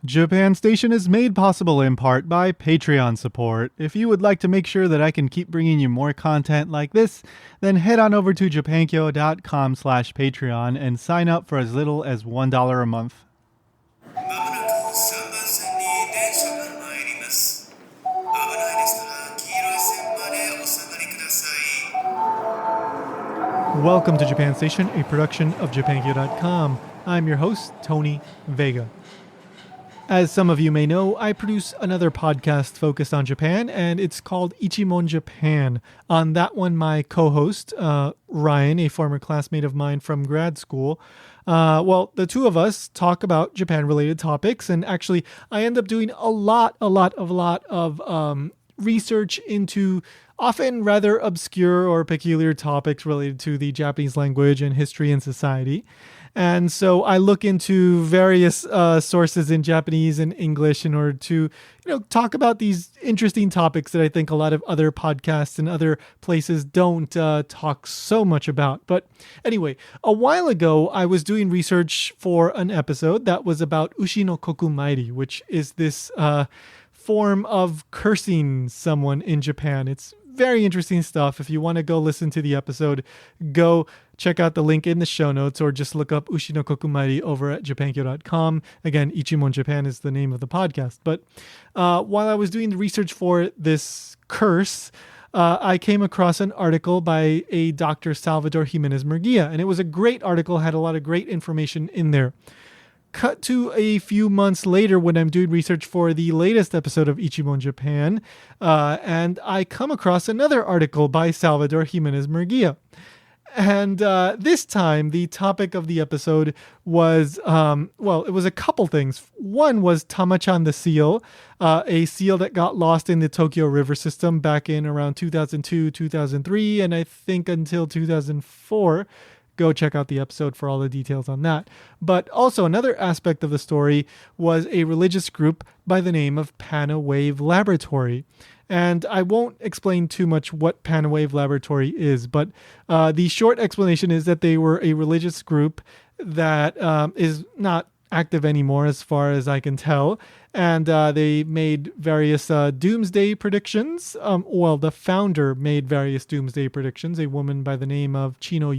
Japan Station is made possible in part by Patreon support. If you would like to make sure that I can keep bringing you more content like this, then head on over to japankyo.com/Patreon and sign up for as little as $1 a month. Welcome to Japan Station, a production of japankyo.com. I'm your host, Tony Vega. As some of you may know, I produce another podcast focused on Japan, and it's called Ichimon Japan. On that one, my co-host, Ryan, a former classmate of mine from grad school, the two of us talk about Japan-related topics, and actually, I end up doing a lot of research into often rather obscure or peculiar topics related to the Japanese language and history and society. And so I look into various sources in Japanese and English in order to, talk about these interesting topics that I think a lot of other podcasts and other places don't talk so much about. But anyway, a while ago, I was doing research for an episode that was about Ushi no Kokumairi, which is this form of cursing someone in Japan. It's very interesting stuff. If you want to go listen to the episode, go check out the link in the show notes or just look up Ushi no Kokumairi over at japankyo.com. Again, Ichimon Japan is the name of the podcast. But while I was doing the research for this curse, I came across an article by a Dr. Salvador Jimenez Murguia, and it was a great article, had a lot of great information in there. Cut to a few months later when I'm doing research for the latest episode of Ichimon Japan, and I come across another article by Salvador Jimenez Murguia. And this time, the topic of the episode was, it was a couple things. One was Tama-chan the seal, a seal that got lost in the Tokyo River system back in around 2002, 2003, and I think until 2004. Go check out the episode for all the details on that. But also another aspect of the story was a religious group by the name of Pana-Wave Laboratory. And I won't explain too much what Pana-Wave Laboratory is, but the short explanation is that they were a religious group that is not active anymore as far as I can tell. And they made various doomsday predictions. The founder made various doomsday predictions, a woman by the name of Chino.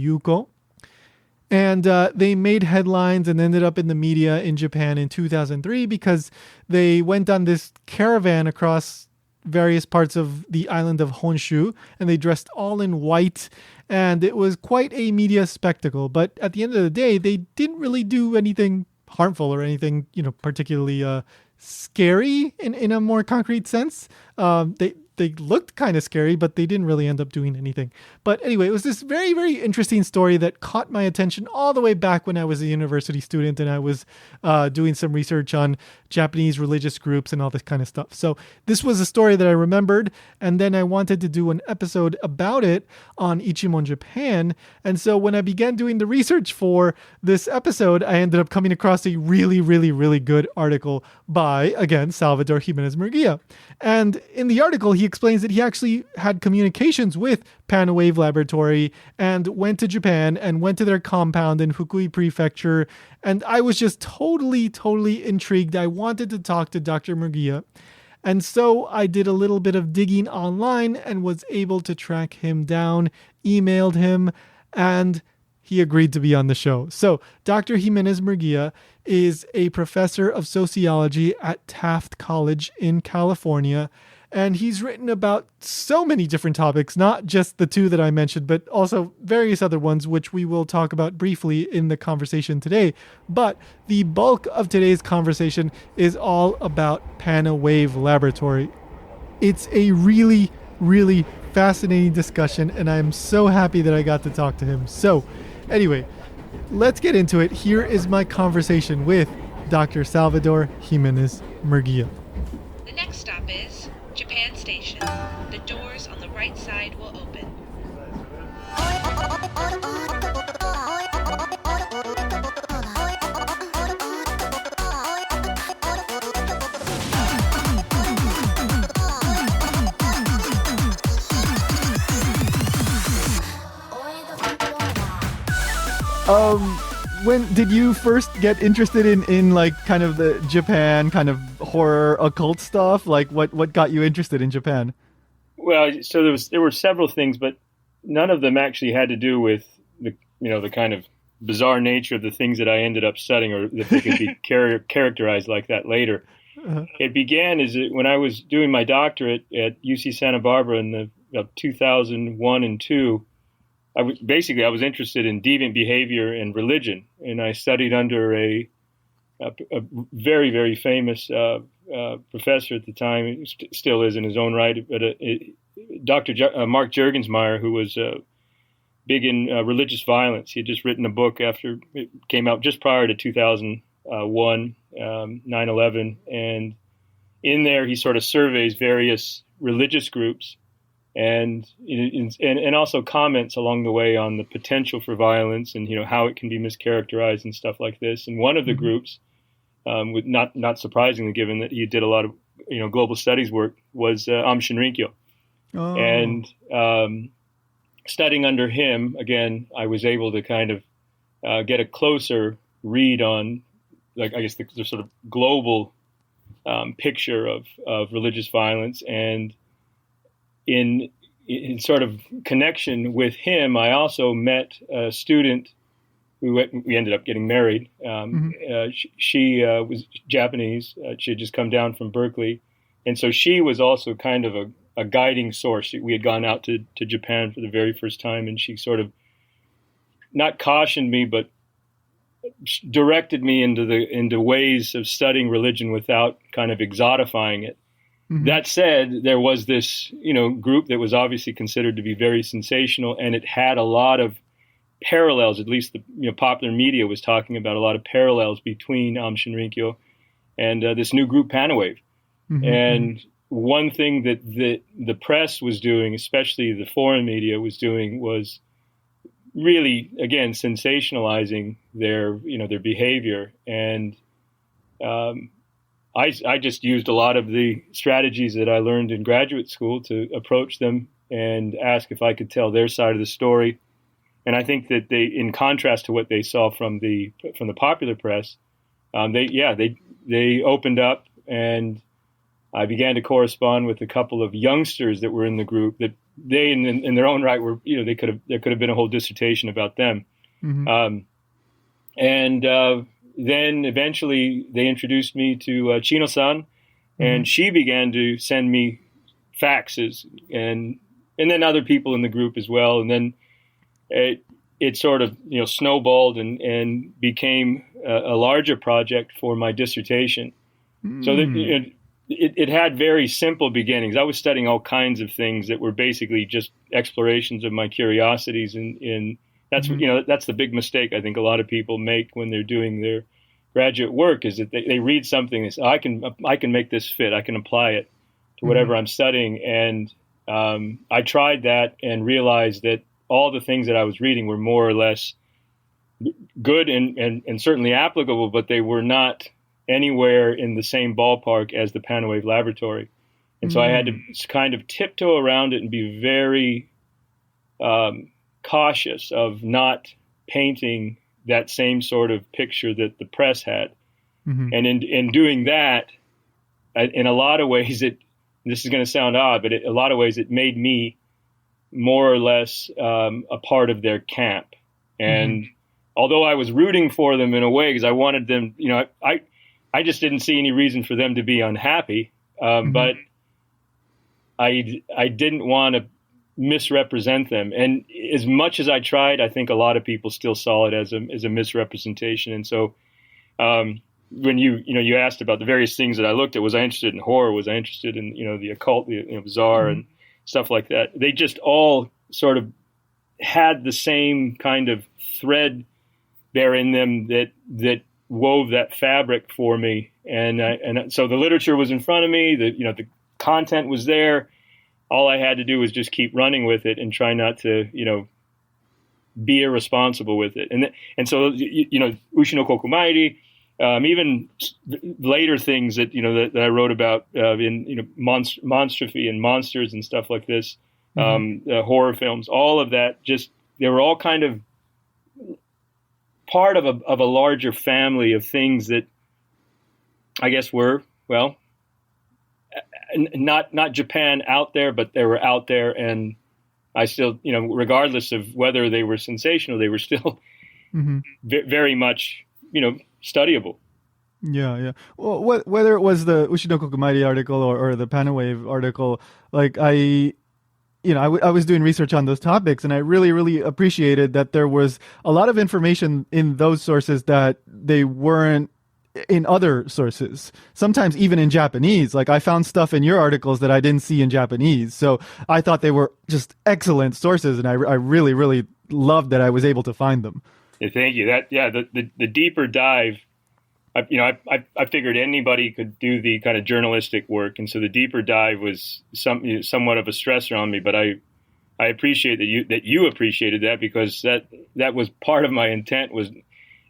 And they made headlines and ended up in the media in Japan in 2003 because they went on this caravan across various parts of the island of Honshu, and they dressed all in white, and it was quite a media spectacle. But at the end of the day, they didn't really do anything harmful or anything, particularly scary in a more concrete sense. They looked kind of scary, but they didn't really end up doing anything. But anyway, it was this very, very interesting story that caught my attention all the way back when I was a university student and I was doing some research on Japanese religious groups and all this kind of stuff. So this was a story that I remembered, and then I wanted to do an episode about it on Ichimon Japan. And so when I began doing the research for this episode, I ended up coming across a really, really, really good article by, again, Salvador Jimenez Murguia. And in the article, he explains that he actually had communications with Pana-Wave Laboratory and went to Japan and went to their compound in Fukui Prefecture. And I was just totally intrigued. I wanted to talk to Dr. Murguia. And so I did a little bit of digging online and was able to track him down, emailed him, and he agreed to be on the show. So Dr. Jimenez Murguia is a professor of sociology at Taft College in California. And he's written about so many different topics, not just the two that I mentioned, but also various other ones, which we will talk about briefly in the conversation today. But the bulk of today's conversation is all about Pana-Wave Laboratory. It's a really, really fascinating discussion, and I'm so happy that I got to talk to him. So anyway, let's get into it. Here is my conversation with Dr. Salvador Jimenez Murguia. The next stop is Japan Station. The doors on the right side will open. when did you first get interested in like kind of the Japan kind of horror occult stuff? Like what got you interested in Japan? Well, so there were several things, but none of them actually had to do with the kind of bizarre nature of the things that I ended up studying, or that they could be characterized like that later. Uh-huh. It began when I was doing my doctorate at UC Santa Barbara in 2001 and 2. I was interested in deviant behavior and religion, and I studied under a very, very famous professor at the time, still is in his own right, but Dr. Mark Juergensmeyer, who was big in religious violence. He had just written a book after it came out just prior to 2001, 9/11, and in there he sort of surveys various religious groups and also comments along the way on the potential for violence and how it can be mischaracterized and stuff like this. And one of the groups, with not surprisingly, given that he did a lot of global studies work, was Aum Shinrikyo. Oh. And studying under him, again, I was able to kind of get a closer read on, like, I guess the sort of global picture of religious violence. And in sort of connection with him, I also met a student who we ended up getting married. She was Japanese. She had just come down from Berkeley. And so she was also kind of a guiding source. We had gone out to Japan for the very first time, and she sort of not cautioned me, but directed me into ways of studying religion without kind of exotifying it. Mm-hmm. That said, there was this group that was obviously considered to be very sensational, and it had a lot of parallels. At least the popular media was talking about a lot of parallels between Aum Shinrikyo and this new group Pana-Wave. Mm-hmm. And one thing that the press was doing, especially the foreign media was doing, was really, again, sensationalizing their behavior. And I just used a lot of the strategies that I learned in graduate school to approach them and ask if I could tell their side of the story. And I think that they, in contrast to what they saw from the popular press, they opened up, and I began to correspond with a couple of youngsters that were in the group that they, in their own right, were there could have been a whole dissertation about them. Mm-hmm. Then eventually they introduced me to Chino-san, and mm-hmm. she began to send me faxes, and then other people in the group as well. And then it sort of snowballed and became a larger project for my dissertation. Mm. So that it had very simple beginnings. I was studying all kinds of things that were basically just explorations of my curiosities, and that's mm-hmm. That's the big mistake I think a lot of people make when they're doing their graduate work, is that they read something and say, I can make this fit, I can apply it to whatever mm-hmm. I'm studying. And I tried that and realized that all the things that I was reading were more or less good and certainly applicable, but they were not anywhere in the same ballpark as the Pana-Wave Laboratory. And so I had to kind of tiptoe around it and be very cautious of not painting that same sort of picture that the press had. Mm-hmm. And in doing that, in a lot of ways, this is going to sound odd, but a lot of ways it made me more or less a part of their camp. And mm-hmm. although I was rooting for them in a way, because I wanted them, I just didn't see any reason for them to be unhappy. Mm-hmm. But I didn't want to misrepresent them. And as much as I tried, I think a lot of people still saw it as a misrepresentation. And so when you asked about the various things that I looked at, was I interested in horror? Was I interested in, the occult, the bizarre mm-hmm. and stuff like that? They just all sort of had the same kind of thread there in them that wove that fabric for me. And so the literature was in front of me, the content was there. All I had to do was just keep running with it and try not to, be irresponsible with it. And so, Ushino Kokumairi, even later things that, that I wrote about in, monstrosity and monsters and stuff like this, mm-hmm. Horror films, all of that, they were all kind of part of a larger family of things that I guess were, well, not Japan out there, but they were out there, and I still, regardless of whether they were sensational, they were still very much, studyable. Yeah. Well, whether it was the Ushinoku Kumairi article or the Pana-Wave article, like I was doing research on those topics, and I really, really appreciated that there was a lot of information in those sources that they weren't in other sources, sometimes even in Japanese. Like I found stuff in your articles that I didn't see in Japanese. So I thought they were just excellent sources, and I really, really loved that I was able to find them. Yeah, thank you. The deeper dive, I figured anybody could do the kind of journalistic work, and so the deeper dive was somewhat of a stressor on me. But I appreciate that you appreciated that, because that was part of my intent. Was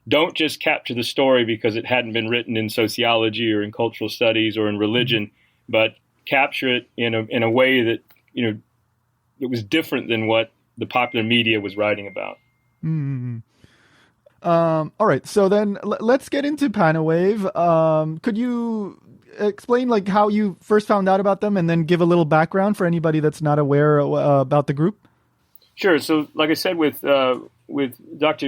don't just capture the story because it hadn't been written in sociology or in cultural studies or in religion, but capture it in a way that it was different than what the popular media was writing about. Mm-hmm. All right, so then let's get into Pana-Wave. Could you explain like how you first found out about them, and then give a little background for anybody that's not aware about the group? Sure. So, like I said, with Dr.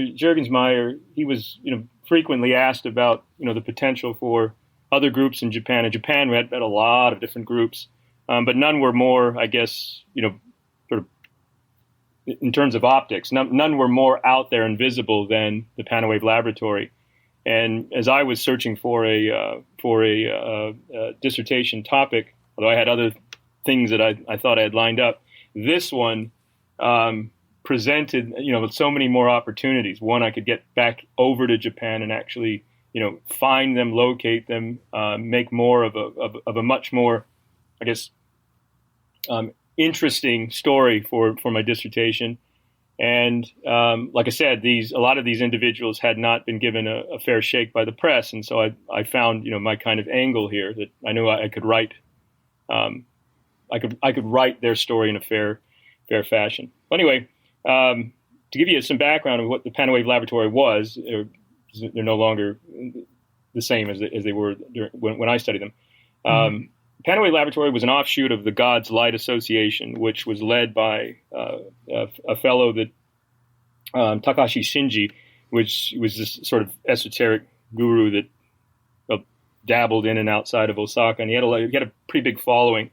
Juergensmeyer, he was frequently asked about the potential for other groups in Japan. In Japan, we had a lot of different groups, but none were more, I guess, sort of in terms of optics, none were more out there and visible than the Pana-Wave Laboratory. And as I was searching for a dissertation topic, although I had other things that I thought I had lined up, this one presented so many more opportunities. One, I could get back over to Japan and actually find them, locate them, make more of a much more, I guess, interesting story for my dissertation. And like I said, a lot of these individuals had not been given a fair shake by the press, and so I found my kind of angle here that I knew I could write. I could write their story in a fair fashion. Anyway, to give you some background of what the Pana-Wave Laboratory was, they're no longer the same as they were when I studied them. Pana-Wave Laboratory was an offshoot of the God's Light Association, which was led by a fellow that Takashi Shinji, which was this sort of esoteric guru that dabbled in and outside of Osaka, and he had a pretty big following.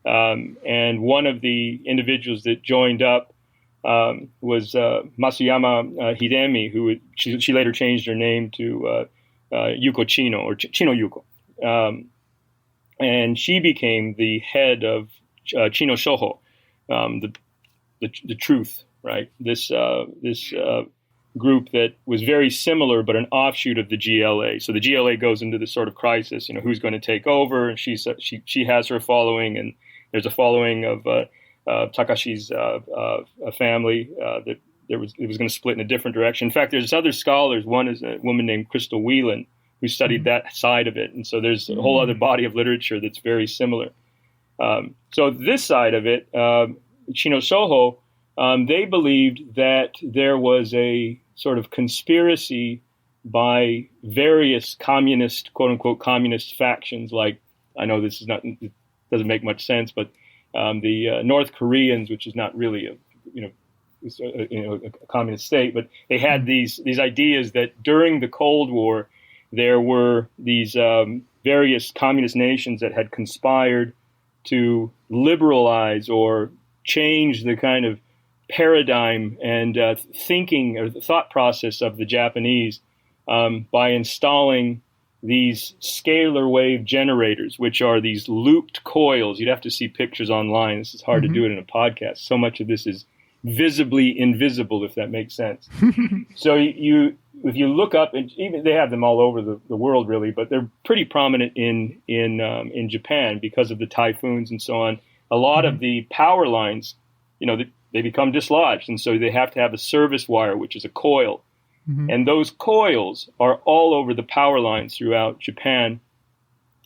And one of the individuals that joined up was Masuyama Hidemi, who she later changed her name to Yuko Chino, or Chino Yuko. And she became the head of Chino Shoho, the truth, right? This group that was very similar, but an offshoot of the GLA. So the GLA goes into this sort of crisis, who's going to take over? And she has her following, and there's a following of Takashi's family that it was going to split in a different direction. In fact, there's other scholars. One is a woman named Crystal Whelan, who studied that side of it. And so there's a whole other body of literature that's very similar. So this side of it, Chino Shoho, they believed that there was a sort of conspiracy by various communist, quote unquote, communist factions. Like, I know it doesn't make much sense, but the North Koreans, which is not really a communist state, but they had these ideas that during the Cold War, there were these various communist nations that had conspired to liberalize or change the kind of paradigm and thinking or the thought process of the Japanese by installing these scalar wave generators, which are these looped coils. You'd have to see pictures online. This is hard to do it in a podcast. So much of this is visibly invisible, if that makes sense. So if you look up, and even they have them all over the world, really, but they're pretty prominent in Japan because of the typhoons and so on. A lot of the power lines, they become dislodged, and so they have to have a service wire, which is a coil. And those coils are all over the power lines throughout Japan.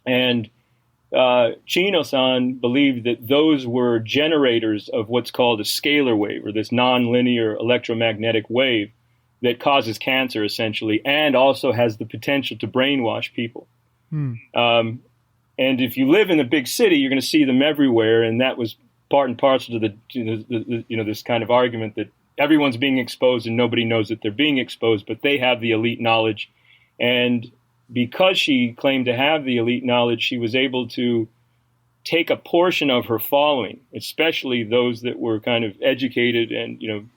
And Chino-san believed that those were generators of what's called a scalar wave, or this nonlinear electromagnetic wave, that causes cancer, essentially, and also has the potential to brainwash people. And if you live in a big city, you're going to see them everywhere, and that was part and parcel to this kind of argument that everyone's being exposed and nobody knows that they're being exposed, but they have the elite knowledge. And because she claimed to have the elite knowledge, she was able to take a portion of her following, especially those that were kind of educated and,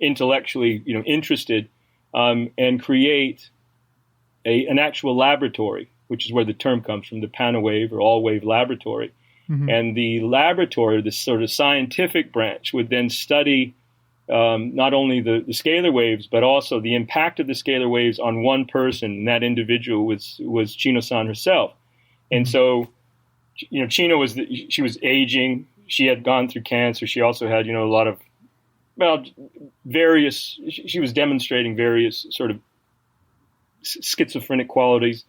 intellectually, interested, and create an actual laboratory, which is where the term comes from, the Pana-Wave or all-wave laboratory. And the laboratory, this sort of scientific branch, would then study not only the scalar waves, but also the impact of the scalar waves on one person. And that individual was Chino-san herself. And so, Chino she was aging. She had gone through cancer. She also had, a lot of, she was demonstrating various sort of schizophrenic qualities.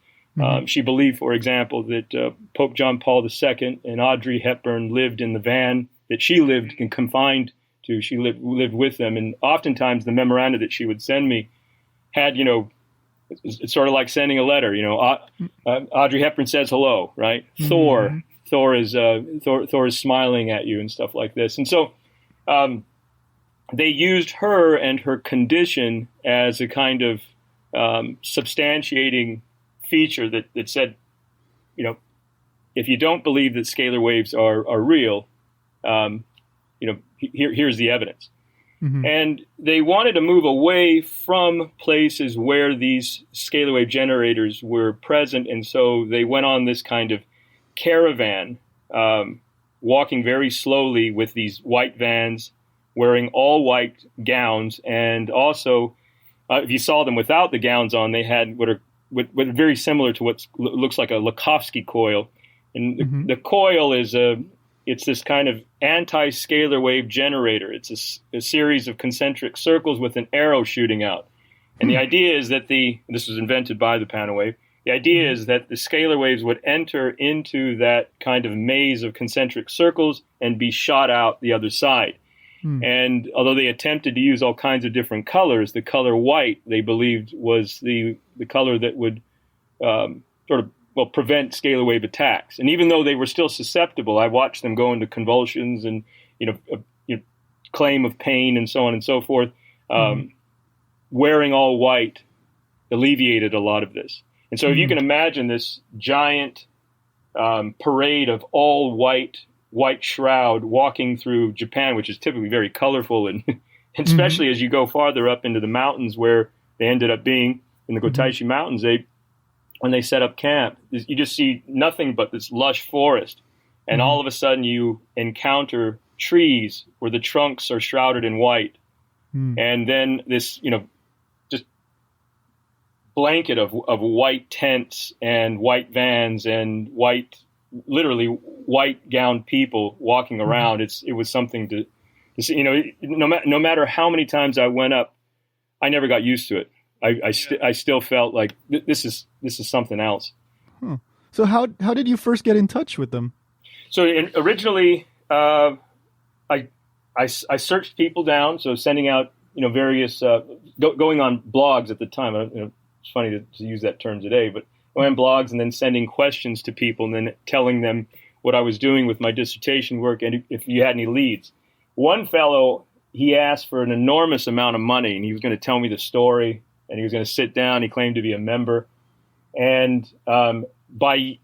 She believed, for example, that Pope John Paul II and Audrey Hepburn lived in the van that she lived and confined to. She lived with them. And oftentimes the memoranda that she would send me had, it's sort of like sending a letter. Audrey Hepburn says hello, right? Thor is smiling at you and stuff like this. And so they used her and her condition as a kind of substantiating feature that said, if you don't believe that scalar waves are real, here's the evidence. And they wanted to move away from places where these scalar wave generators were present, and so they went on this kind of caravan, walking very slowly with these white vans, wearing all white gowns, and also, if you saw them without the gowns on, they had what are very similar to what looks like a Lakhovsky coil. And the coil is it's this kind of anti-scalar wave generator. It's a series of concentric circles with an arrow shooting out. And the idea is that this was invented by the Pana-Wave. The idea is that the scalar waves would enter into that kind of maze of concentric circles and be shot out the other side. And although they attempted to use all kinds of different colors, the color white, they believed, was the color that would prevent scalar wave attacks. And even though they were still susceptible, I watched them go into convulsions and, claim of pain and so on and so forth. Wearing all white alleviated a lot of this. And so if you can imagine this giant parade of all white shroud walking through Japan, which is typically very colorful, and especially as you go farther up into the mountains where they ended up being in the Gotaishi Mountains, when they set up camp, you just see nothing but this lush forest. And all of a sudden you encounter trees where the trunks are shrouded in white. And then this, just blanket of white tents and white vans and literally white gowned people walking around. It was something to see. No matter how many times I went up, I never got used to it. I still felt like this is something else. So how did you first get in touch with them? So originally, I searched people down. So sending out various going on blogs at the time. It's funny to use that term today, but going on blogs and then sending questions to people and then telling them what I was doing with my dissertation work and if you had any leads. One fellow, he asked for an enormous amount of money and he was going to tell me the story and he was going to sit down. He claimed to be a member. And by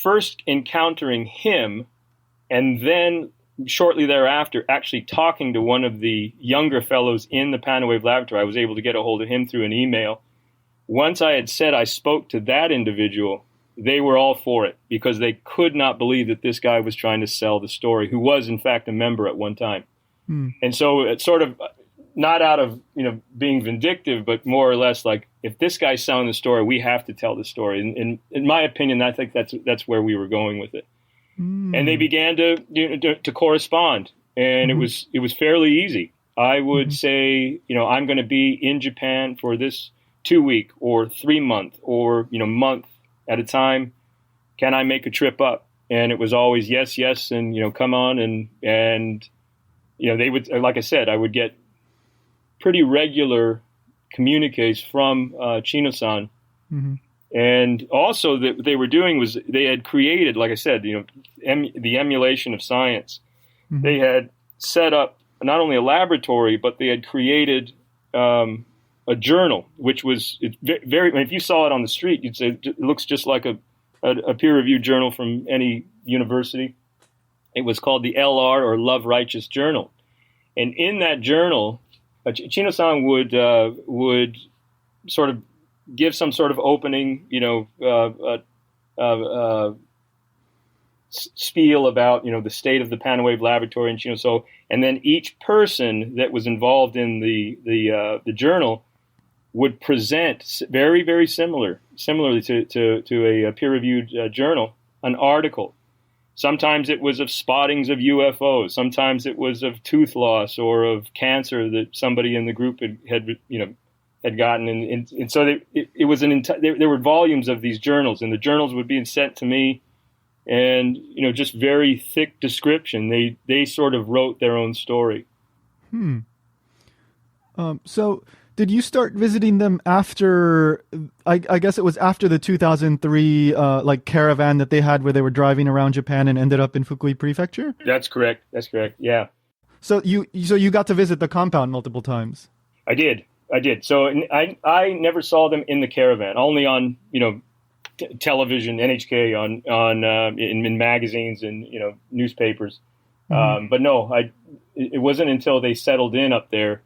first encountering him and then shortly thereafter actually talking to one of the younger fellows in the Pana-Wave Laboratory, I was able to get a hold of him through an email. Once I had said I spoke to that individual, they were all for it because they could not believe that this guy was trying to sell the story, who was, in fact, a member at one time. And so it's sort of not out of being vindictive, but more or less like, if this guy's selling the story, we have to tell the story. And in my opinion, I think that's where we were going with it. And they began to correspond, and it was fairly easy. I would say, I'm going to be in Japan for this 2-week or 3-month or month at a time. Can I make a trip up? And it was always yes, and come on, and they would, like I said, I would get pretty regular communiques from Chino-san. Mm-hmm. And also what they were doing was they had created, like I said, the emulation of science. Mm-hmm. They had set up not only a laboratory, but they had created a journal, which was very. If you saw it on the street, you'd say it looks just like a peer-reviewed journal from any university. It was called the LR, or Love Righteous Journal, and in that journal, Chino-san would sort of give some sort of opening, spiel about the state of the Pana-Wave Laboratory and Chino. So, and then each person that was involved in the journal would present very, very similarly to a peer-reviewed journal, an article. Sometimes it was of spottings of UFOs. Sometimes it was of tooth loss or of cancer that somebody in the group had gotten. And so it was there were volumes of these journals, and the journals would be sent to me, and just very thick description. They sort of wrote their own story. So did you start visiting them after, I guess it was after the 2003 caravan that they had where they were driving around Japan and ended up in Fukui Prefecture? That's correct. Yeah. So you got to visit the compound multiple times? I did. So I never saw them in the caravan, only on, television, NHK, on in magazines and, newspapers. Mm-hmm. But no, it wasn't until they settled in up there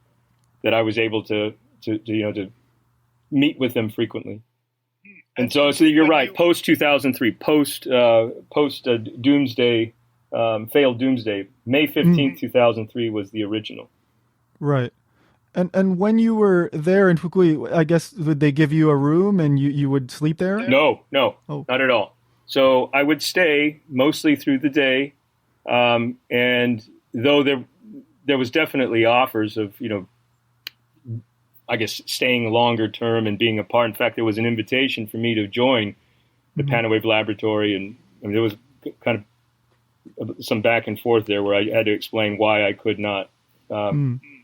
that I was able to meet with them frequently. And so you're right. Post 2003, post Doomsday, failed Doomsday, May 15th, 2003 was the original. Right. And when you were there in Fukui, I guess, would they give you a room and you would sleep there? No, not at all. So I would stay mostly through the day. And though there was definitely offers of, I guess, staying longer term and being a part. In fact, there was an invitation for me to join the Pana-Wave Laboratory. And there was kind of some back and forth there where I had to explain why I could not.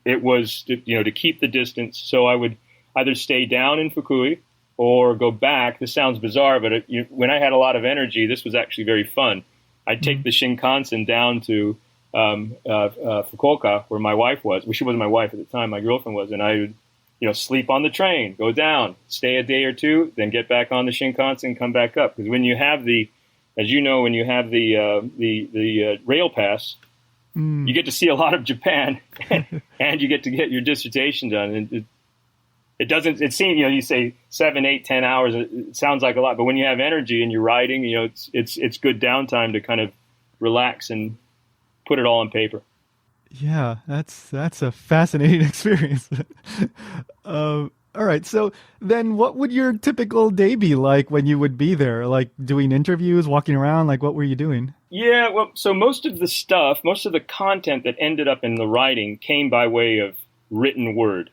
It was, to keep the distance. So I would either stay down in Fukui or go back. This sounds bizarre, but when I had a lot of energy, this was actually very fun. I'd take the Shinkansen down to Fukuoka, where my wife was. Well, she wasn't my wife at the time. My girlfriend was. And I would, sleep on the train, go down, stay a day or two, then get back on the Shinkansen, come back up. Because when you have the rail pass, you get to see a lot of Japan, and you get your dissertation done. And it seems, you say 7, 8, 10 hours. It sounds like a lot, but when you have energy and you're writing, it's good downtime to kind of relax and put it all on paper. Yeah, that's a fascinating experience. All right. So then what would your typical day be like when you would be there? Like doing interviews, walking around? Like what were you doing? Yeah, well, so most of the content that ended up in the writing came by way of written word.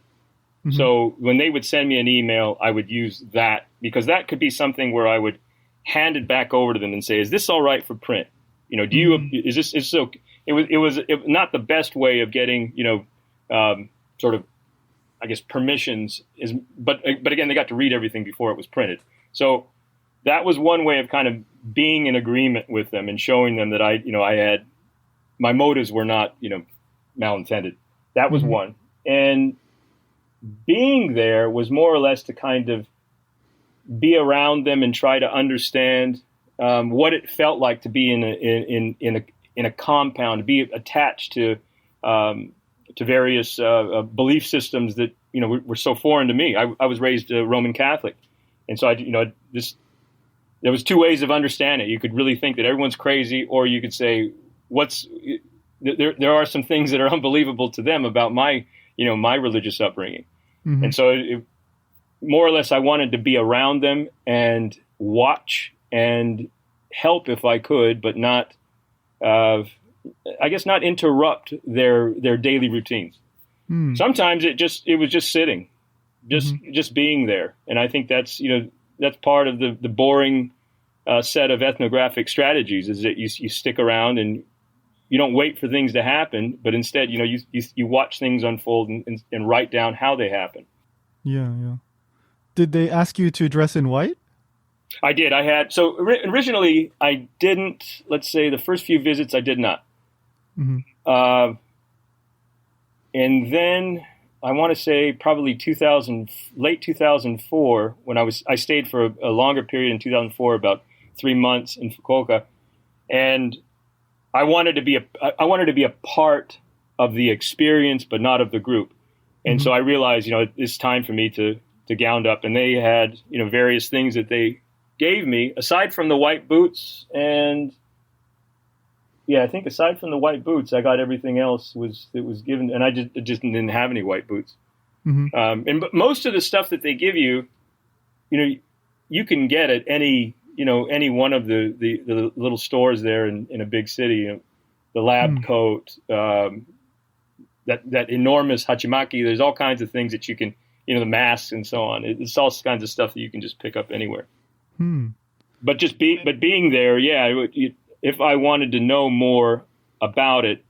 Mm-hmm. So when they would send me an email, I would use that, because that could be something where I would hand it back over to them and say, "Is this all right for print? Is this so?" It was not the best way of getting, sort of, I guess, permissions but again, they got to read everything before it was printed. So that was one way of kind of being in agreement with them and showing them that I had, my motives were not, malintended. That was one. And being there was more or less to kind of be around them and try to understand what it felt like to be in a compound, to be attached to various belief systems that were so foreign to me. I was raised Roman Catholic, and so there was two ways of understanding it. You could really think that everyone's crazy, or you could say there are some things that are unbelievable to them about my religious upbringing. Mm-hmm. And so more or less I wanted to be around them and watch and help if I could, but not I guess not interrupt their daily routines. Sometimes it was just sitting, just being there. And I think that's part of the boring set of ethnographic strategies, is that you stick around and you don't wait for things to happen, but instead, you watch things unfold and write down how they happen. Yeah, yeah. Did they ask you to dress in white? I did. I had so originally I didn't. Let's say the first few visits I did not, Hmm. and then I want to say probably 2000, late 2004 when I stayed for a longer period in 2004, about 3 months in Fukuoka, and I wanted to be a part of the experience, but not of the group. And so I realized, it's time for me to gown up. And they had, various things that they gave me aside from the white boots. And yeah, I think aside from the white boots, I got everything else that was given. And I just didn't have any white boots. Mm-hmm. But most of the stuff that they give you, you can get at any one of the little stores there in a big city. The lab coat, that enormous hachimaki. There's all kinds of things that you can, the masks and so on. It's all kinds of stuff that you can just pick up anywhere. But being there, yeah. If I wanted to know more about it,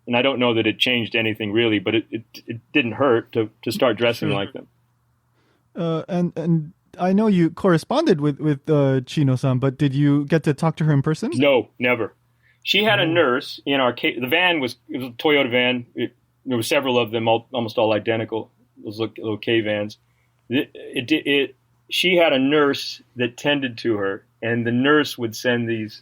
and I don't know that it changed anything really, but it didn't hurt to start dressing like them. And I know you corresponded with Chino-san, but did you get to talk to her in person? No, never. She had a nurse in our the van it was a Toyota van. There were several of them, almost all identical. Those little K vans. She had a nurse that tended to her, and the nurse would send these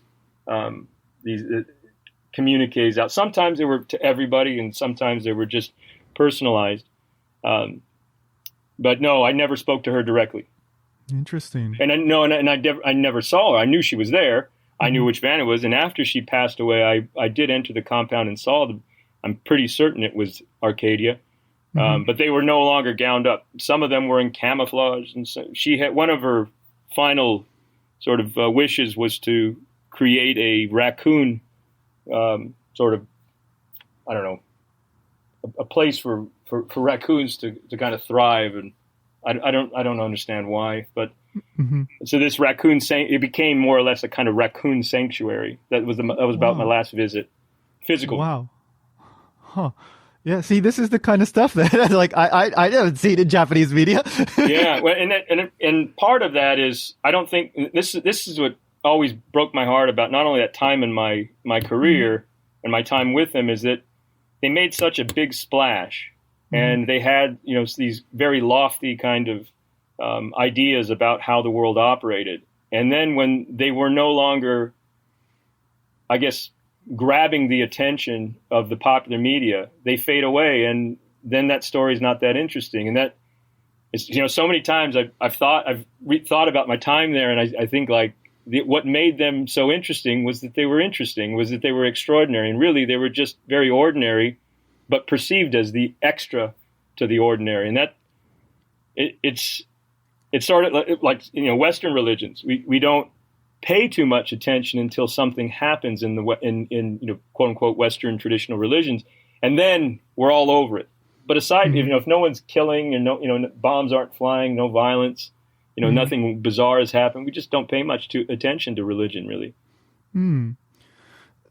communiques out. Sometimes they were to everybody, and sometimes they were just personalized. But no, I never spoke to her directly. Interesting. And I never saw her. I knew she was there. I knew which van it was. And after she passed away, I did enter the compound and saw them. I'm pretty certain it was Arcadia, but they were no longer gowned up. Some of them were in camouflage, and so she had one of her final sort of wishes was to create a raccoon sort of, I don't know, a place for raccoons to kind of thrive. And I don't understand why, but so this raccoon it became more or less a kind of raccoon sanctuary. That was about my last visit. Physical. Wow. Huh. Yeah. See, this is the kind of stuff that like I haven't seen in Japanese media. Yeah. Well, and part of that is I don't think this is what always broke my heart about not only that time in my career and my time with them is that they made such a big splash. And they had, these very lofty kind of ideas about how the world operated. And then when they were no longer, I guess, grabbing the attention of the popular media, they fade away. And then that story is not that interesting. And that is, so many times I've thought about my time there. And I think like what made them so interesting was that they were extraordinary. And really, they were just very ordinary, but perceived as the extra to the ordinary. And that it's sort of like Western religions. We don't pay too much attention until something happens in quote unquote Western traditional religions, and then we're all over it. But aside, if no one's killing and no bombs aren't flying, no violence, nothing bizarre has happened, we just don't pay much attention to religion, really.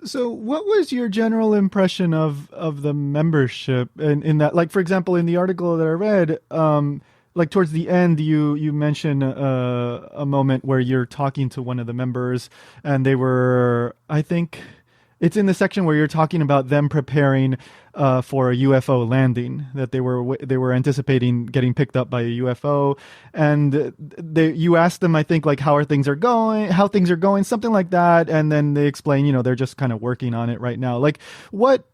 So what was your general impression of the membership in that, like, for example, in the article that I read, like towards the end, you mention a moment where you're talking to one of the members and they were, I think it's in the section where you're talking about them preparing for a UFO landing, that they were anticipating getting picked up by a UFO, and you asked them, I think, like how things are going, something like that, and then they explain, they're just kind of working on it right now. Like what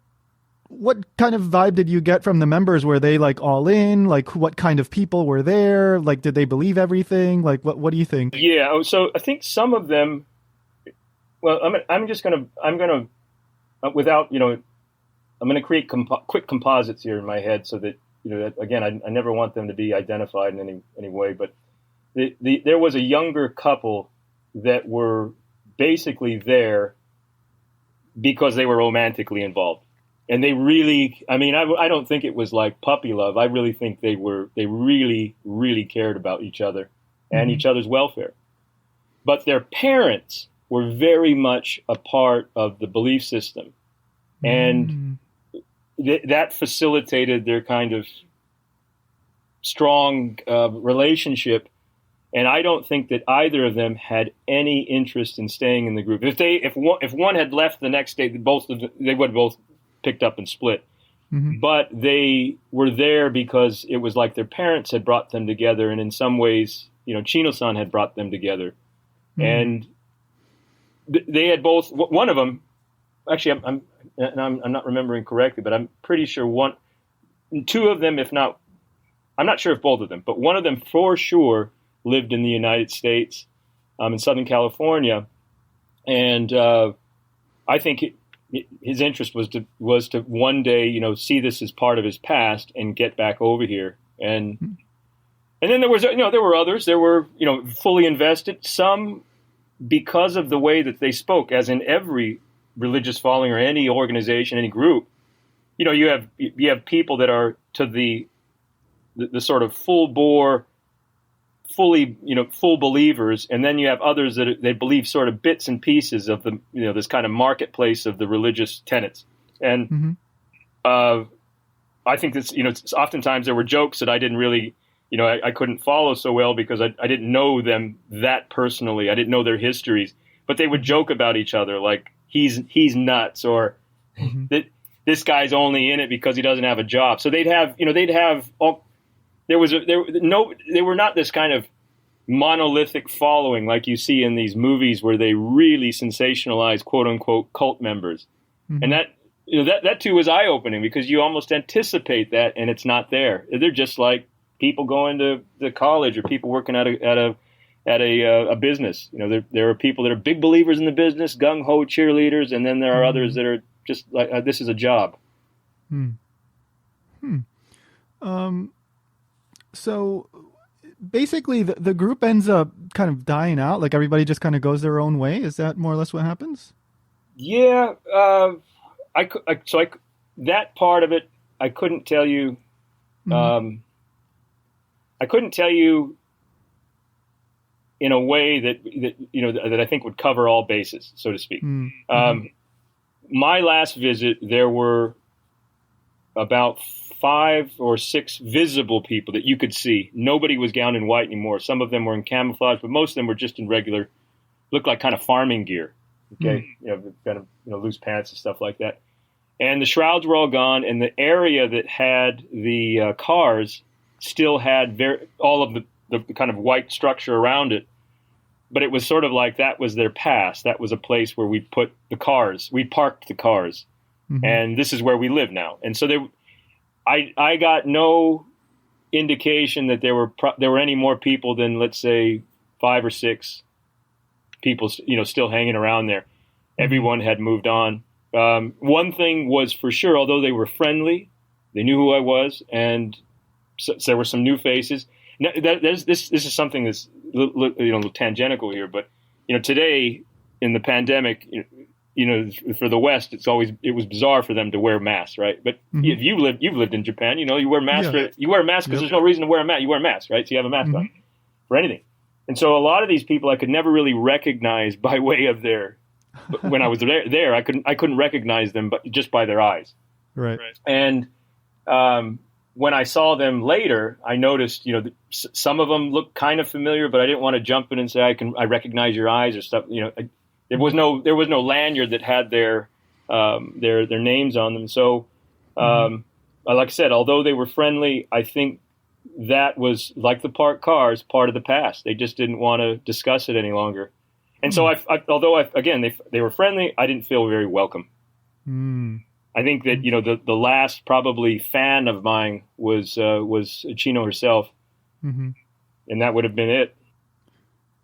kind of vibe did you get from the members? Were they like all in? Like what kind of people were there? Like did they believe everything? Like what do you think? Yeah, so I think some of them. Well, I'm gonna without I'm gonna create quick composites here in my head so that that, again I never want them to be identified in any way. But there was a younger couple that were basically there because they were romantically involved, and they really, I don't think it was like puppy love. I really think they really, really cared about each other and each other's welfare. But their parents were very much a part of the belief system. And that facilitated their kind of strong relationship. And I don't think that either of them had any interest in staying in the group. If one had left the next day, they would have both picked up and split. Mm-hmm. But they were there because it was like their parents had brought them together, and in some ways, Chino-san had brought them together. Mm-hmm. And they had both. One of them, actually, I'm not remembering correctly, but I'm pretty sure two of them, if not, I'm not sure if both of them, but one of them for sure lived in the United States, in Southern California, and I think his interest was to one day, see this as part of his past and get back over here. And then there were others. There were fully invested. Some because of the way that they spoke, as in every religious following or any organization, any group. You have people that are to the sort of full bore, full believers, and then you have others that they believe sort of bits and pieces of the this kind of marketplace of the religious tenets. And I think that's oftentimes there were jokes that I didn't really I couldn't follow so well because I didn't know them that personally. I didn't know their histories, but they would joke about each other like he's nuts, or that this guy's only in it because he doesn't have a job. So they'd have all. They were not this kind of monolithic following like you see in these movies where they really sensationalize quote unquote cult members. Mm-hmm. And that too was eye opening because you almost anticipate that and it's not there. They're just like people going to the college or people working at a business. There are people that are big believers in the business, gung ho cheerleaders, and then there are others that are just like this is a job. So basically the group ends up kind of dying out, like everybody just kind of goes their own way. Is that more or less what happens? Yeah. That part of it, I couldn't tell you. I couldn't tell you in a way that I think would cover all bases, so to speak. My last visit, there were about 5 or 6 visible people that you could see. Nobody was gowned in white anymore. Some of them were in camouflage, but most of them were just in regular, looked like kind of farming gear. Okay, kind of loose pants and stuff like that. And the shrouds were all gone, and the area that had the cars still had all of the kind of white structure around it. But it was sort of like that was their past. That was a place where we put the cars. We parked the cars, and this is where we live now. And so I got no indication that there were any more people than, let's say, 5 or 6 people, still hanging around there. Everyone had moved on. One thing was for sure, although they were friendly, they knew who I was, and so there were some new faces. Now, this is something that's tangential here, but today in the pandemic, for the West, it was bizarre for them to wear masks, right? But if you've lived in Japan, you wear masks. Yeah. You wear a mask because there's no reason to wear a mask. You wear a mask, right? So you have a mask on for anything. And so a lot of these people I could never really recognize by way of when I was there, I couldn't recognize them, but just by their eyes. Right. And when I saw them later, I noticed, some of them looked kind of familiar, but I didn't want to jump in and say I recognize your eyes or stuff. There was no lanyard that had their names on them. So, like I said, although they were friendly, I think that was like the parked cars, part of the past. They just didn't want to discuss it any longer. And so, although they were friendly, I didn't feel very welcome. I think that the last probably fan of mine was Chino herself, and that would have been it.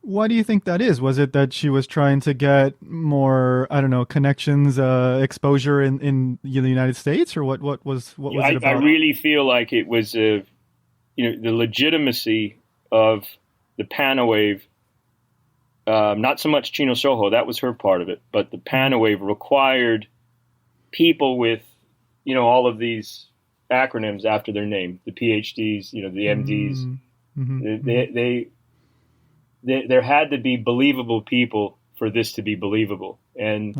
Why do you think that is? Was it that she was trying to get more, I don't know, connections, exposure in the United States, or what was it about? I really feel like it was the legitimacy of the Pana-Wave. Not so much Chino Shoho, that was her part of it, but the Pana-Wave required people with, all of these acronyms after their name, the PhDs, the MDs. There had to be believable people for this to be believable. And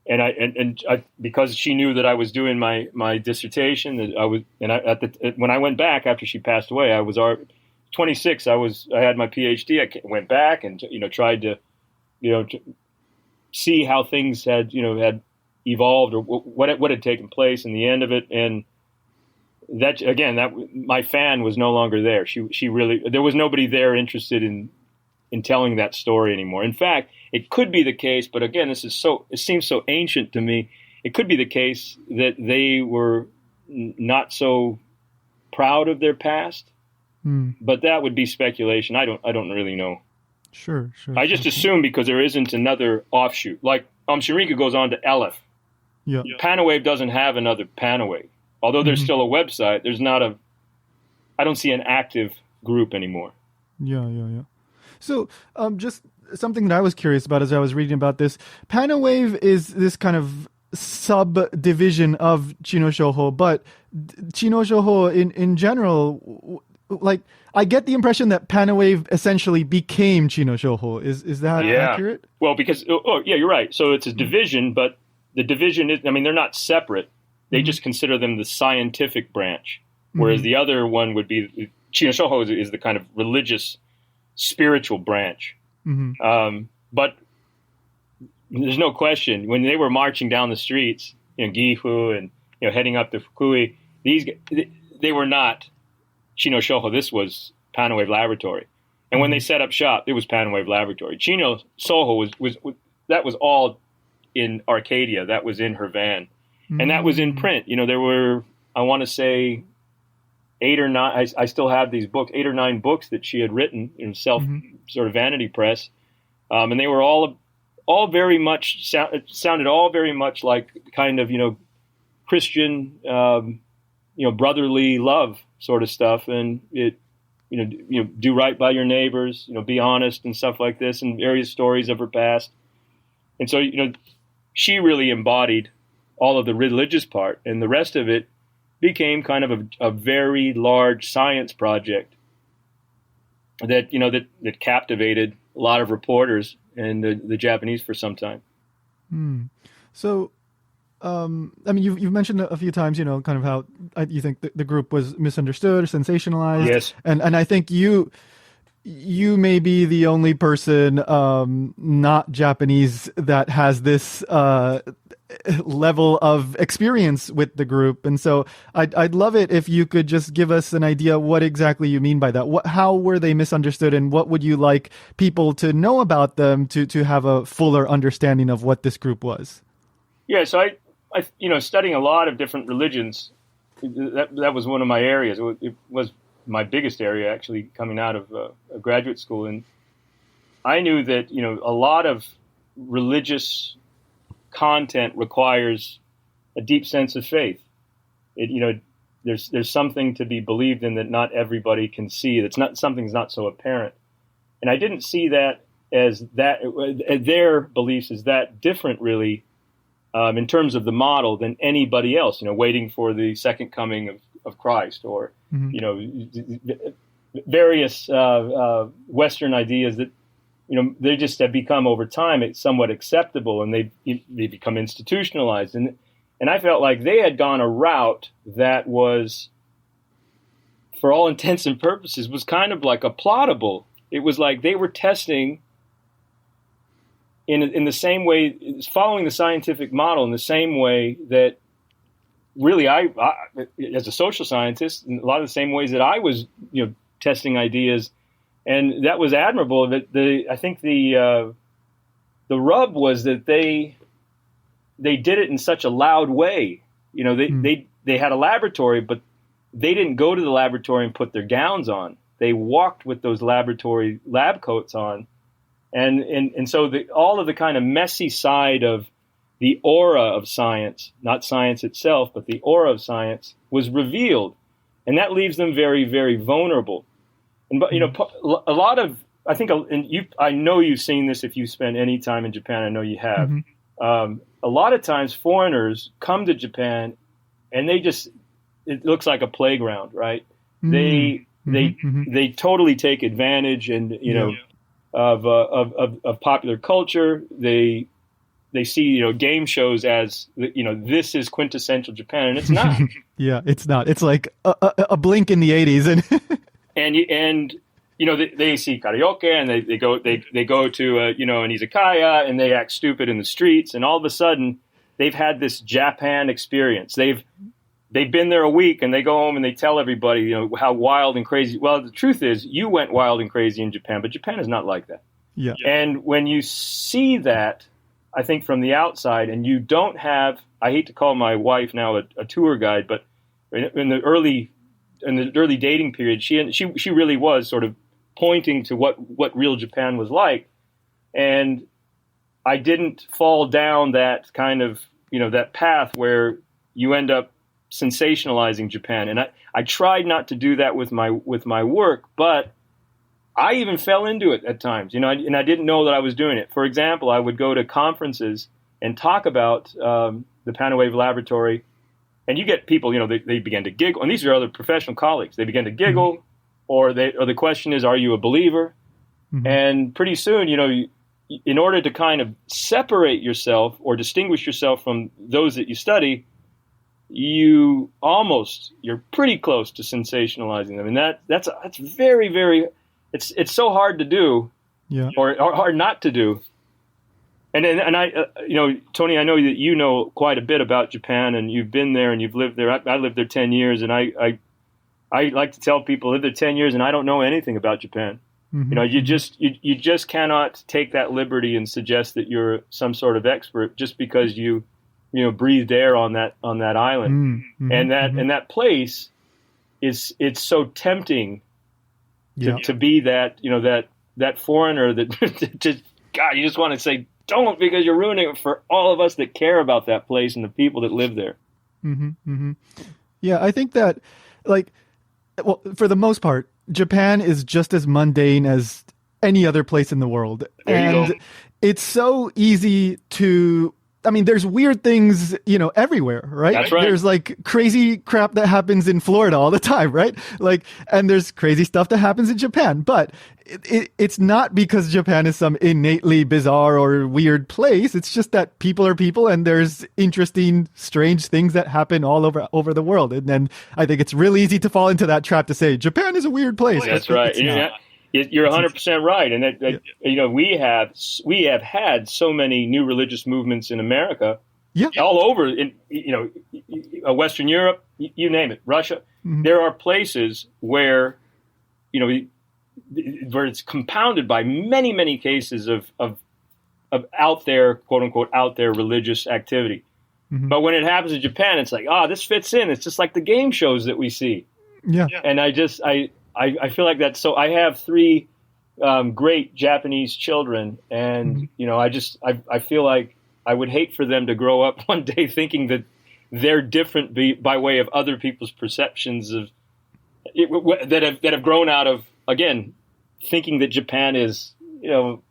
I because she knew that I was doing my dissertation, that I was, when I went back after she passed away, I was 26. I had my PhD. I went back and tried to to see how things had evolved, or what had taken place in the end of it. And that my fan was no longer there. She really, there was nobody there interested in telling that story anymore. In fact, it could be the case, but again, it seems so ancient to me. It could be the case that they were not so proud of their past, but that would be speculation. I don't really know. Sure. I just assume because there isn't another offshoot. Like Sharika goes on to Aleph. Yeah. PanaWave doesn't have another PanaWave. Although there's still a website, there's not I don't see an active group anymore. Yeah. So, just something that I was curious about as I was reading about this, PanaWave is this kind of subdivision of Chino Shoho, but Chino Shoho in general, like, I get the impression that PanaWave essentially became Chino Shoho. Is that accurate? Well, because, you're right. So it's a division, but the division is, they're not separate. They just consider them the scientific branch, whereas the other one would be, Chino Shoho is the kind of religious, spiritual branch. But there's no question, when they were marching down the streets, Gifu and heading up to Fukui, they were not Chino Shoho. This was Pana-Wave Laboratory. And when they set up shop, it was Pana-Wave Laboratory. Chino Shoho was all in Arcadia. That was in her van. And that was in print. There were, I want to say, 8 or 9, I still have these books, 8 or 9 books that she had written in sort of vanity press. And they were all very much, sounded all very much like kind of, Christian, brotherly love sort of stuff. And it, do right by your neighbors, be honest and stuff like this, and various stories of her past. And so, she really embodied all of the religious part, and the rest of it became kind of a very large science project that that captivated a lot of reporters and the Japanese for some time. So, you've mentioned a few times, kind of how you think the group was misunderstood or sensationalized. Yes, and I think you may be the only person not Japanese that has this level of experience with the group, and so I'd love it if you could just give us an idea what exactly you mean by that. How were they misunderstood, and what would you like people to know about them to have a fuller understanding of what this group was? Yeah, so I studying a lot of different religions, that was one of my areas. It was my biggest area, actually, coming out of a graduate school. And I knew that, a lot of religious content requires a deep sense of faith. There's something to be believed in that not everybody can see. Something's not so apparent. And I didn't see that as their beliefs as that different, really, in terms of the model than anybody else, waiting for the second coming of Christ, or various Western ideas that they just have become over time somewhat acceptable, and they become institutionalized. And I felt like they had gone a route that was, for all intents and purposes, was kind of like applaudable. It was like they were testing in the same way, following the scientific model in the same way that really I as a social scientist, in a lot of the same ways that I was, testing ideas, and that was admirable. That I think the rub was that they did it in such a loud way. They had a laboratory, but they didn't go to the laboratory and put their gowns on. They walked with those laboratory lab coats on, and so all of the kind of messy side of the aura of science, not science itself, but the aura of science, was revealed. And that leaves them very, very vulnerable. And, a lot of, I think, and I know you've seen this if you spent any time in Japan, I know you have. A lot of times foreigners come to Japan and it looks like a playground, right? They totally take advantage and, of popular culture. They they see, game shows as, this is quintessential Japan, and it's not. Yeah, it's not. It's like a blink in the 80s, and they see karaoke, and they go to an izakaya, and they act stupid in the streets, and all of a sudden they've had this Japan experience. They've been there a week, and they go home and they tell everybody, how wild and crazy. Well, the truth is, you went wild and crazy in Japan, but Japan is not like that. Yeah. And when you see that, I think from the outside, and you don't have, I hate to call my wife now a tour guide, but in the early dating period, she really was sort of pointing to what real Japan was like. And I didn't fall down that kind of, that path where you end up sensationalizing Japan. And I tried not to do that with my work, but I even fell into it at times, and I didn't know that I was doing it. For example, I would go to conferences and talk about the Pana-Wave Laboratory, and you get people, they begin to giggle, and these are other professional colleagues. They begin to giggle, mm-hmm. or the question is, are you a believer? Mm-hmm. And pretty soon, in order to kind of separate yourself or distinguish yourself from those that you study, you're pretty close to sensationalizing them, and that's very, very. It's so hard to do, or hard not to do. And I, Tony, I know that you know quite a bit about Japan, and you've been there and you've lived there. I lived there 10 years, and I like to tell people I lived there 10 years and I don't know anything about Japan. Mm-hmm. You just cannot take that liberty and suggest that you're some sort of expert just because you breathed air on that island, mm-hmm. and that place it's so tempting. To be that, that foreigner that just, God, you just want to say, don't, because you're ruining it for all of us that care about that place and the people that live there. Mm-hmm, mm-hmm. Yeah, I think that, for the most part, Japan is just as mundane as any other place in the world. And it's so easy to... there's weird things, everywhere, right? That's right. There's crazy crap that happens in Florida all the time, right? And there's crazy stuff that happens in Japan, but it's not because Japan is some innately bizarre or weird place. It's just that people are people, and there's interesting, strange things that happen all over the world. And then I think it's really easy to fall into that trap to say Japan is a weird place. That's right. You're 100% right, and we have had so many new religious movements in America, all over in Western Europe, you name it, Russia. Mm-hmm. There are places where where it's compounded by many, many cases of out there, quote unquote, out there religious activity. Mm-hmm. But when it happens in Japan, it's like, this fits in. It's just like the game shows that we see. Yeah, and I feel like that. So I have 3 great Japanese children, and mm-hmm. I feel like I would hate for them to grow up one day thinking that they're different by way of other people's perceptions of that have grown out of, again, thinking that Japan is I don't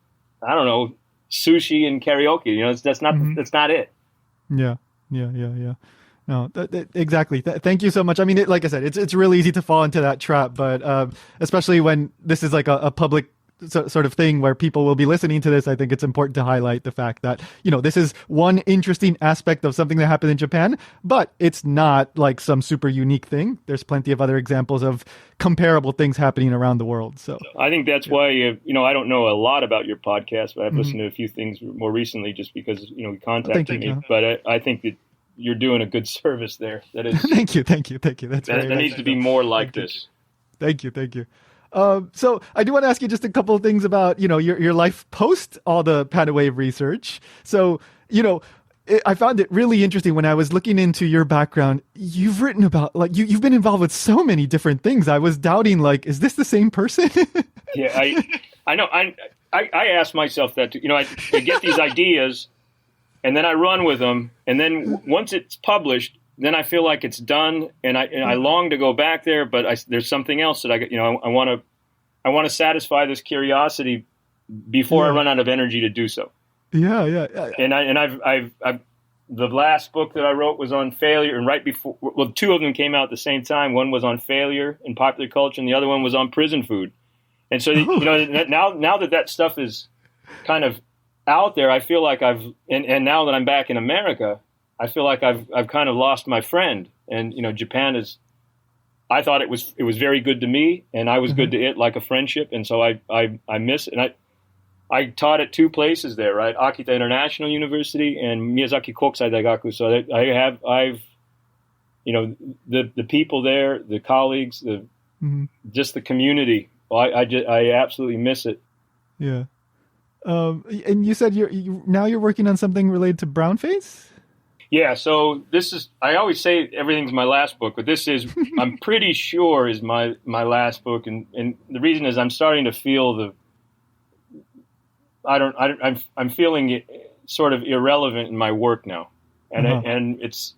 know, sushi and karaoke. That's not mm-hmm. that's not it. Yeah. No, exactly. Thank you so much. Like I said, it's really easy to fall into that trap, but especially when this is like a public sort of thing where people will be listening to this, I think it's important to highlight the fact that, this is one interesting aspect of something that happened in Japan, but it's not like some super unique thing. There's plenty of other examples of comparable things happening around the world. So I think that's why, I don't know a lot about your podcast, but I've mm-hmm. listened to a few things more recently just because, you contacted me. But I think that you're doing a good service there. That is. Thank you. That needs to be more like this. Thank you. So I do want to ask you just a couple of things about, your life post all the Pana-Wave research. So, I found it really interesting when I was looking into your background. You've written about, you've been involved with so many different things. I was doubting, is this the same person? Yeah, I know. I ask myself that, I get these ideas and then I run with them. And then once it's published, then I feel like it's done, and I long to go back there, but there's something else that I want to satisfy this curiosity before I run out of energy to do so. Yeah. And I've the last book that I wrote was on failure, and right before, 2 of them came out at the same time. One was on failure in popular culture, and the other one was on prison food. And so now that stuff is kind of out there, I feel like and now that I'm back in America, I feel like I've kind of lost my friend. And, Japan I thought it was very good to me, and I was good to it, like a friendship. And so I miss it. And I taught at two places there, right? Akita International University and Miyazaki Kokusai Daigaku. So I've the people there, the colleagues, just the community. I absolutely miss it. Yeah. And you said now you're working on something related to brownface? Yeah, so this is, I always say everything's my last book, but this is, I'm pretty sure is my last book. And the reason is I'm starting to feel I'm feeling it sort of irrelevant in my work now. And and it's,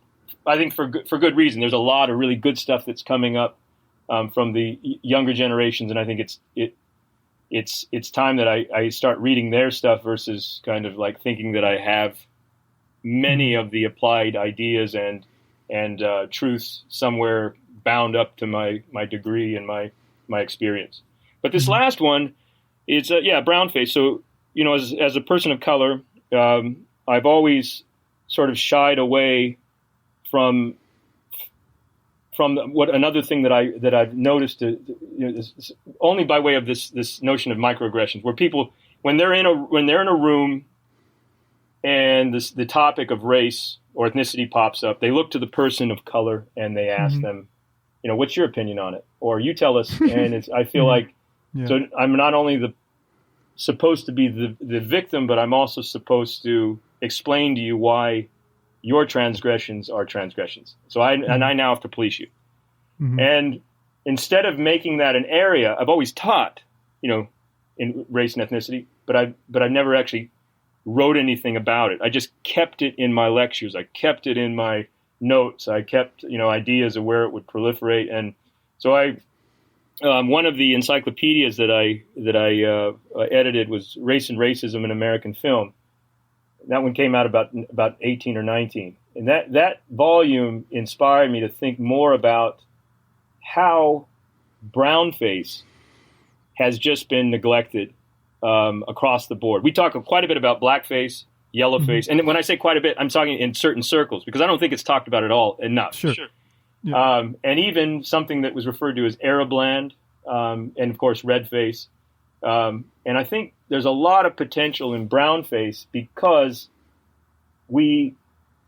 I think for good reason. There's a lot of really good stuff that's coming up from the younger generations. And I think it's time that I start reading their stuff versus kind of like thinking that I have many of the applied ideas and truths somewhere bound up to my degree and my experience. But this last one, it's brownface. So, as a person of color, I've always sort of shied away from what another thing that I've noticed, only by way of this notion of microaggressions, where people, when they're in a room and the topic of race or ethnicity pops up, they look to the person of color and they ask them, what's your opinion on it? Or you tell us. And I feel like, so I'm not only supposed to be the victim, but I'm also supposed to explain to you why your transgressions are transgressions. So I now have to police you. And instead of making that an area, I've always taught, in race and ethnicity, but I've never actually wrote anything about it. I just kept it in my lectures. I kept it in my notes. I kept, ideas of where it would proliferate. And so one of the encyclopedias that I edited was Race and Racism in American Film. That one came out about 18 or 19. And that volume inspired me to think more about how brownface has just been neglected across the board. We talk quite a bit about blackface, yellowface, and when I say quite a bit, I'm talking in certain circles because I don't think it's talked about at all enough. Sure. Yeah. And even something that was referred to as Arabland, and of course red face. And I think there's a lot of potential in brownface because we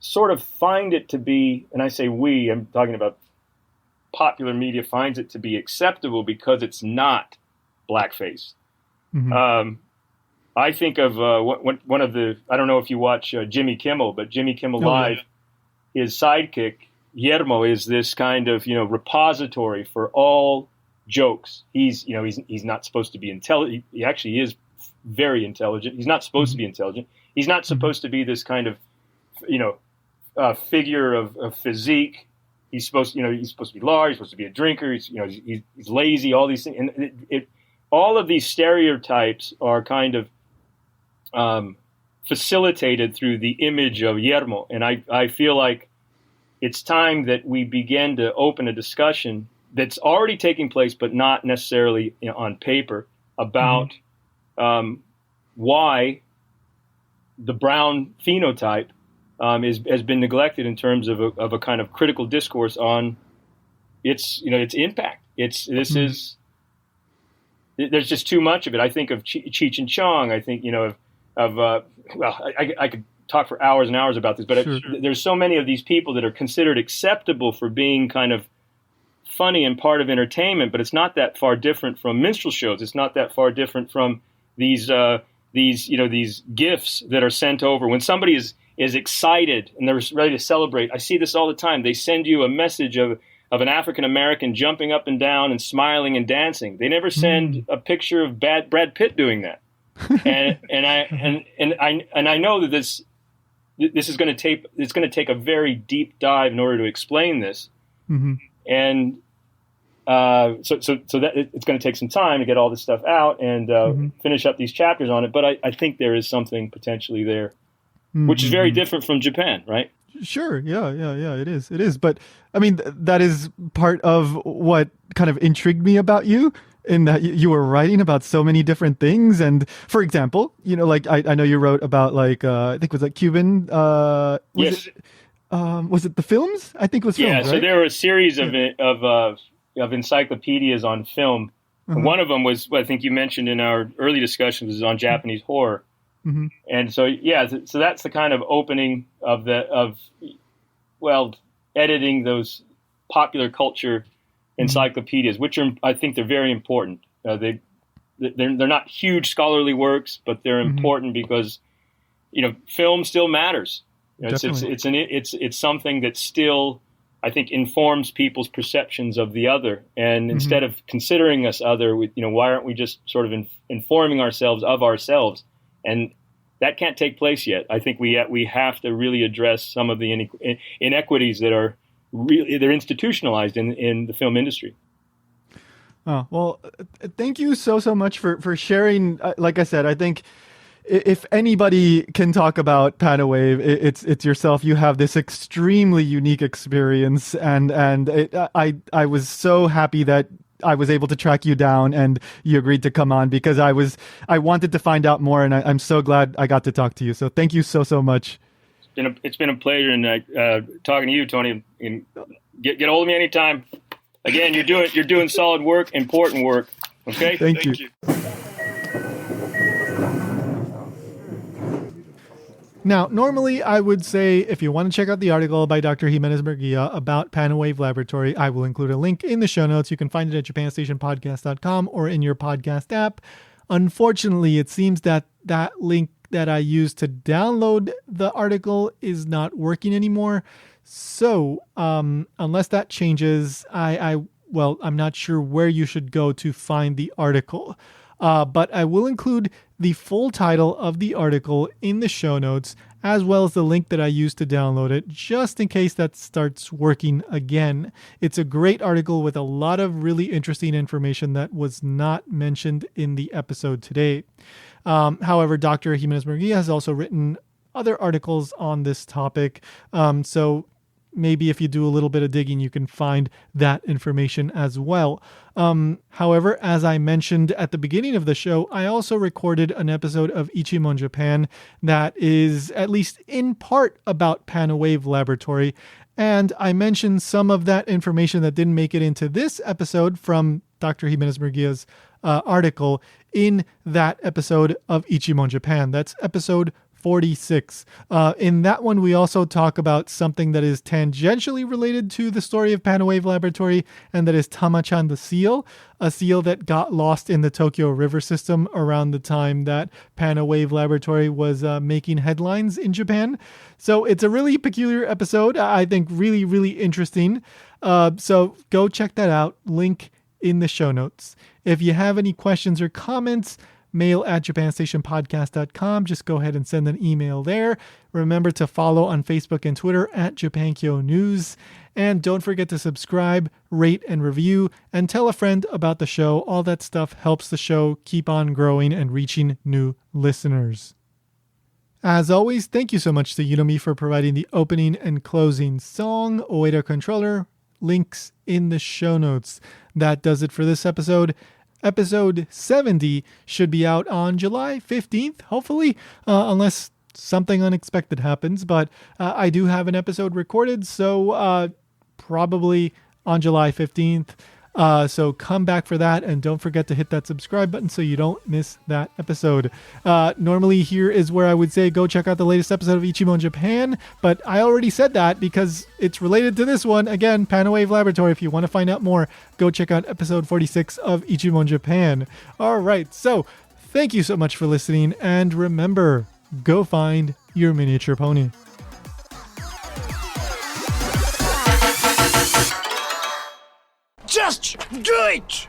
sort of find it to be, and I say we, I'm talking about popular media, finds it to be acceptable because it's not blackface. I think of one of the, I don't know if you watch Jimmy Kimmel, but Jimmy Kimmel Live, his sidekick, Guillermo, is this kind of, repository for all jokes. He's not supposed to be intelligent. He actually is very intelligent. He's not supposed to be intelligent. He's not supposed to be this kind of, figure of physique. He's supposed to be large. He's supposed to be a drinker. He's lazy. All these things, and all of these stereotypes are kind of facilitated through the image of Guillermo. And I feel like it's time that we begin to open a discussion that's already taking place, but not necessarily on paper, about why the brown phenotype has been neglected in terms of a kind of critical discourse on its impact. There's just too much of it. I think of Cheech and Chong. I think I could talk for hours and hours about this, but there's so many of these people that are considered acceptable for being kind of funny and part of entertainment, but it's not that far different from minstrel shows. It's not that far different from these gifts that are sent over when somebody is excited and they're ready to celebrate. I see this all the time. They send you a message of an African American jumping up and down and smiling and dancing. They never send a picture of Brad Pitt doing that. and I know that this is going to take a very deep dive in order to explain this. And so that it's going to take some time to get all this stuff out and finish up these chapters on it. But I think there is something potentially there, which is very different from Japan, right? Sure. Yeah. It is. But I mean, that is part of what kind of intrigued me about you in that you were writing about so many different things. And for example, like I know you wrote about like I think was it Cuban? Yes. Was it the films? I think it was films. Yeah. Right? So there were a series of encyclopedias on film. Uh-huh. One of them was, I think you mentioned in our early discussions, was on Japanese horror. Mm-hmm. And so, so that's the kind of opening of editing those popular culture encyclopedias, which I think they're very important. They're not huge scholarly works, but they're important because, film still matters. It's something that still, I think, informs people's perceptions of the other. And instead of considering us other, why aren't we just sort of informing ourselves of ourselves? And that can't take place yet. I think we have to really address some of the inequities that are they're institutionalized in the film industry. Oh, well, thank you so much for sharing. Like I said, I think if anybody can talk about Pana-Wave, it's yourself. You have this extremely unique experience, and I was so happy that I was able to track you down and you agreed to come on because I wanted to find out more, and I'm so glad I got to talk to you. So thank you so much. It's been a pleasure, and talking to you, Tony. And get hold of me anytime. Again, you're doing solid work, important work. Okay. Thank you. Now, normally I would say if you want to check out the article by Dr. Jimenez Murguia about Pana-Wave Laboratory, I will include a link in the show notes. You can find it at japanstationpodcast.com or in your podcast app. Unfortunately, it seems that link that I used to download the article is not working anymore. So, unless that changes, I'm not sure where you should go to find the article. But I will include the full title of the article in the show notes, as well as the link that I used to download it, just in case that starts working again. It's a great article with a lot of really interesting information that was not mentioned in the episode today. However, Dr. Jimenez Murguia has also written other articles on this topic. So maybe if you do a little bit of digging, you can find that information as well. However, as I mentioned at the beginning of the show, I also recorded an episode of Ichimon Japan that is at least in part about Pana-Wave Laboratory. And I mentioned some of that information that didn't make it into this episode from Dr. Jimenez Murguia's article in that episode of Ichimon Japan. That's episode 46. In that one, we also talk about something that is tangentially related to the story of Pana-Wave Laboratory, and that is Tama-chan the seal, a seal that got lost in the Tokyo River system around the time that Pana-Wave Laboratory was making headlines in Japan. So it's a really peculiar episode. I think really, really interesting. So go check that out. Link in the show notes. If you have any questions or comments, mail at japanstationpodcast.com. Just go ahead and send an email there. Remember to follow on Facebook and Twitter at JapanKyo News. And don't forget to subscribe, rate, and review, and tell a friend about the show. All that stuff helps the show keep on growing and reaching new listeners. As always, thank you so much to Udemy for providing the opening and closing song, Oeda Controller. Links in the show notes. That does it for this episode. Episode 70 should be out on July 15th, hopefully, unless something unexpected happens. But I do have an episode recorded, so probably on July 15th. So come back for that, and don't forget to hit that subscribe button so you don't miss that episode. Normally here is where I would say go check out the latest episode of Ichimon Japan, but I already said that because it's related to this one. Again, Pana-Wave Laboratory. If you want to find out more, go check out episode 46 of Ichimon Japan. All right, so thank you so much for listening, and remember, go find your miniature pony. Just do it!